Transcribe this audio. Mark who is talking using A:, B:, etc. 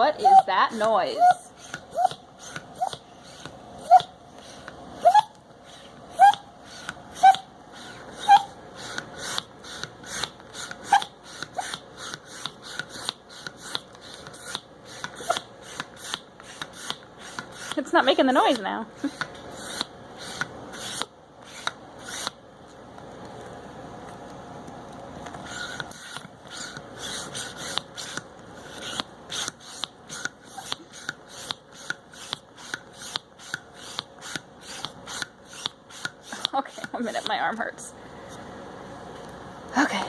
A: What is that noise? It's not making the noise now. Okay, 1 minute, my arm hurts. Okay.